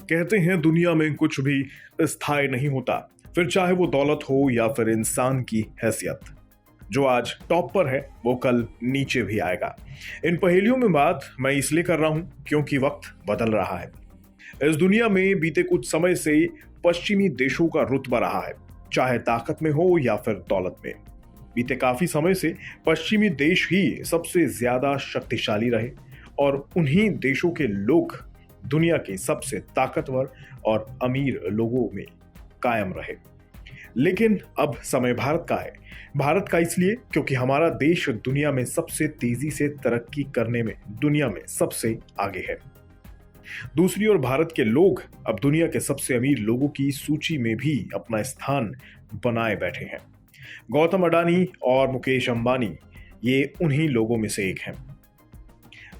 कहते हैं दुनिया में कुछ भी स्थायी नहीं होता, फिर चाहे वो दौलत हो या फिर इंसान की हैसियत। जो आज टॉप पर है वो कल नीचे भी आएगा। इन पहेलियों में बात मैं इसलिए कर रहा हूं क्योंकि वक्त बदल रहा है। इस दुनिया में बीते कुछ समय से पश्चिमी देशों का रुतबा रहा है, चाहे ताकत में हो या फिर दौलत में। बीते काफी समय से पश्चिमी देश ही सबसे ज्यादा शक्तिशाली रहे और उन्हीं देशों के लोग दुनिया के सबसे ताकतवर और अमीर लोगों में कायम रहे। लेकिन अब समय भारत का है। भारत का इसलिए क्योंकि हमारा देश दुनिया में सबसे तेजी से तरक्की करने में दुनिया में सबसे आगे है। दूसरी ओर भारत के लोग अब दुनिया के सबसे अमीर लोगों की सूची में भी अपना स्थान बनाए बैठे हैं। गौतम अडानी और मुकेश अंबानी ये उन्हीं लोगों में से एक हैं।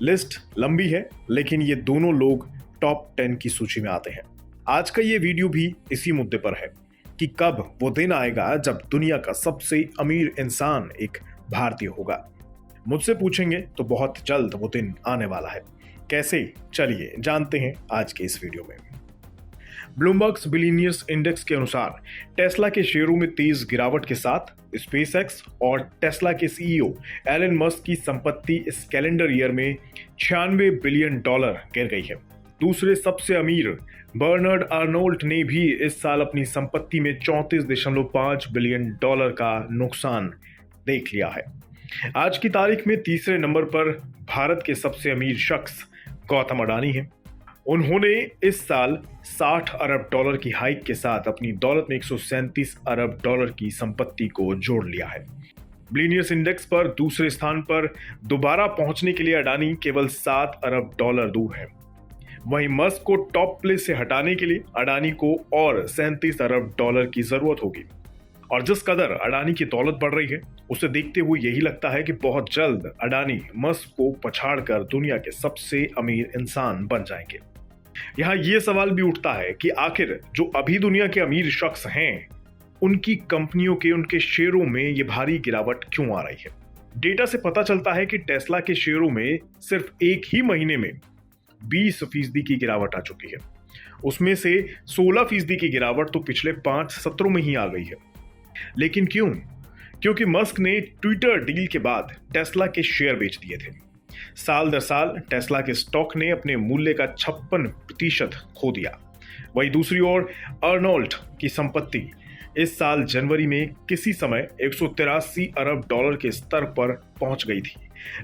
लिस्ट लंबी है, लेकिन ये दोनों लोग टॉप 10 की सूची में आते हैं। आज का ये वीडियो भी इसी मुद्दे पर है कि कब वो दिन आएगा जब दुनिया का सबसे अमीर इंसान एक भारतीय होगा। मुझसे पूछेंगे तो बहुत जल्द वो दिन आने वाला है। कैसे, चलिए जानते हैं आज के इस वीडियो में। ब्लूमबर्ग बिलियनियर्स इंडेक्स के अनुसार टेस्ला के शेयरों में तेज गिरावट के साथ स्पेसएक्स और टेस्ला के सीईओ एलन मस्क की संपत्ति इस कैलेंडर ईयर में $96 बिलियन गिर गई है। दूसरे सबसे अमीर बर्नार्ड आर्नोल्ट ने भी इस साल अपनी संपत्ति में $34.5 बिलियन का नुकसान देख लिया है। आज की तारीख में तीसरे नंबर पर भारत के सबसे अमीर शख्स गौतम अडानी हैं। उन्होंने इस साल $60 अरब की हाइक के साथ अपनी दौलत में $137 अरब की संपत्ति को जोड़ लिया है। बिलियनियर्स इंडेक्स पर दूसरे स्थान पर दोबारा पहुंचने के लिए अडानी केवल $7 अरब दूर है। वहीं मस्क को टॉप प्लेस से हटाने के लिए अडानी को और $37 अरब की जरूरत होगी। और जिस कदर अडानी की दौलत बढ़ रही है उसे देखते हुए यही लगता है कि बहुत जल्द अडानी मस्क को पछाड़कर दुनिया के सबसे अमीर इंसान बन जाएंगे। यहाँ ये सवाल भी उठता है कि आखिर जो अभी दुनिया के अमीर शख्स हैं उनकी कंपनियों के उनके शेयरों में ये भारी गिरावट क्यों आ रही है। डेटा से पता चलता है कि टेस्ला के शेयरों में सिर्फ एक ही महीने में 20% की गिरावट आ चुकी है। उसमें से 16% की गिरावट तो पिछले 5 सत्रों में ही आ गई है। लेकिन क्यों? क्योंकि मस्क ने ट्विटर डील के बाद टेस्ला के शेयर बेच दिए थे। साल दर साल टेस्ला के स्टॉक ने अपने मूल्य का 56% खो दिया। वहीं दूसरी ओर अर्नोल्ट की संपत्ति इस साल जनवरी में किसी समय $183 अरब के स्तर पर पहुंच गई थी,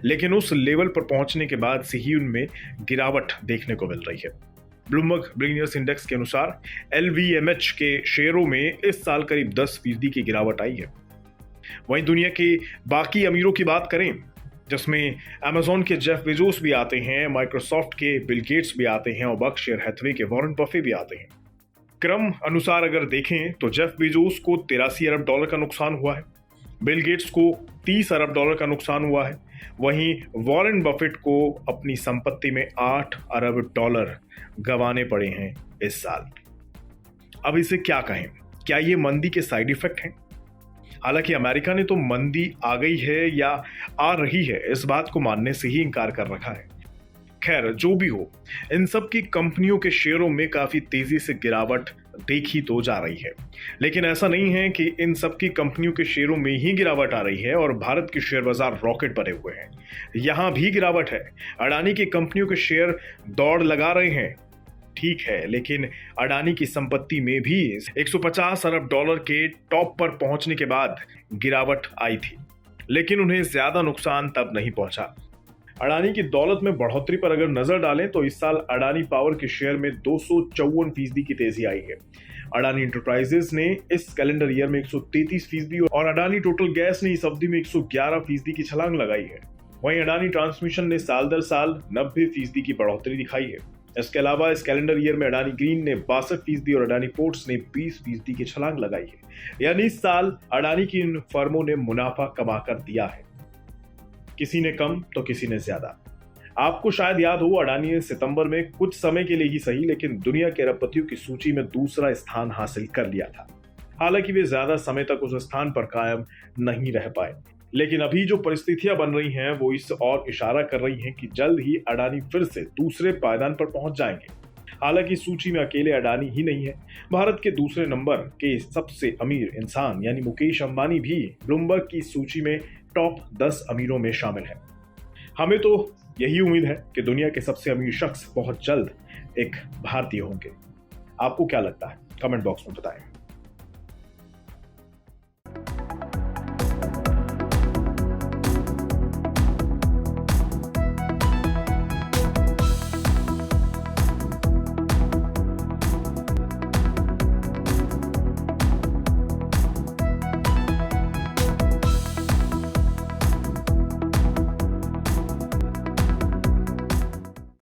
लेकिन उस लेवल पर पहुंचने के बाद से ही उनमें गिरावट देखने को मिल रही है। ब्लूमबर्ग बिलियनियर्स इंडेक्स के अनुसार LVMH के शेयरों में इस साल करीब 10% की गिरावट आई है। वहीं दुनिया के बाकी अमीरों की बात करें, जिसमें अमेजॉन के जेफ बेजोस भी आते हैं, माइक्रोसॉफ्ट के बिल गेट्स भी आते हैं और बर्कशायर हैथवे के वॉरेन बफे भी आते हैं। क्रम अनुसार अगर देखें तो जेफ बेजोस को $83 अरब का नुकसान हुआ है, बिल गेट्स को $30 अरब का नुकसान हुआ है, वहीं वॉरेन बफेट को अपनी संपत्ति में $8 अरब गंवाने पड़े हैं इस साल। अब इसे क्या कहें? क्या ये मंदी के साइड इफेक्ट हैं? हालांकि अमेरिका ने तो मंदी आ गई है या आ रही है इस बात को मानने से ही इनकार कर रखा है। खैर, जो भी हो, इन सब की कंपनियों के शेयरों में काफी तेजी से गिरावट देखी तो जा रही है। लेकिन ऐसा नहीं है कि इन सब की कंपनियों के शेयरों में ही गिरावट आ रही है और भारत के शेयर बाजार रॉकेट बने हुए हैं। यहां भी गिरावट है। अडानी की कंपनियों के शेयर दौड़ लगा रहे हैं, ठीक है, लेकिन अडानी की संपत्ति में भी $150 अरब के टॉप पर पहुंचने के बाद गिरावट आई थी, लेकिन उन्हें ज्यादा नुकसान तब नहीं पहुंचा। अडानी की दौलत में बढ़ोतरी पर अगर नजर डालें तो इस साल अडानी पावर के शेयर में 254% की तेजी आई है। अडानी इंटरप्राइजेज ने इस कैलेंडर ईयर में 133% और अडानी टोटल गैस ने इस अवधि में 111% की छलांग लगाई है। वहीं अडानी ट्रांसमिशन ने साल दर साल 90% की बढ़ोतरी दिखाई है। इसके अलावा इस कैलेंडर ईयर में अडानी ग्रीन ने 62% और अडानी पोर्ट्स ने 20% की छलांग लगाई है। यानी इस साल अडानी की इन फर्मों ने मुनाफा कमाकर दिया है, किसी ने कम तो किसी ने ज्यादा। आपको शायद याद हो, अडानी ने सितंबर में कुछ समय के लिए ही सही लेकिन दुनिया के अरबपतियों की सूची में दूसरा स्थान हासिल कर लिया था। हालांकि वे ज्यादा समय तक उस स्थान पर कायम नहीं रह पाए। लेकिन अभी जो परिस्थितियां बन रही हैं वो इस और इशारा कर रही हैं कि जल्द ही अडानी फिर से दूसरे पायदान पर पहुंच जाएंगे। हालांकि सूची में अकेले अडानी ही नहीं है। भारत के दूसरे नंबर के सबसे अमीर इंसान यानी मुकेश अंबानी भी ब्लूमबर्ग की सूची में टॉप 10 अमीरों में शामिल है। हमें तो यही उम्मीद है कि दुनिया के सबसे अमीर शख्स बहुत जल्द एक भारतीय होंगे। आपको क्या लगता है? कमेंट बॉक्स में बताएं।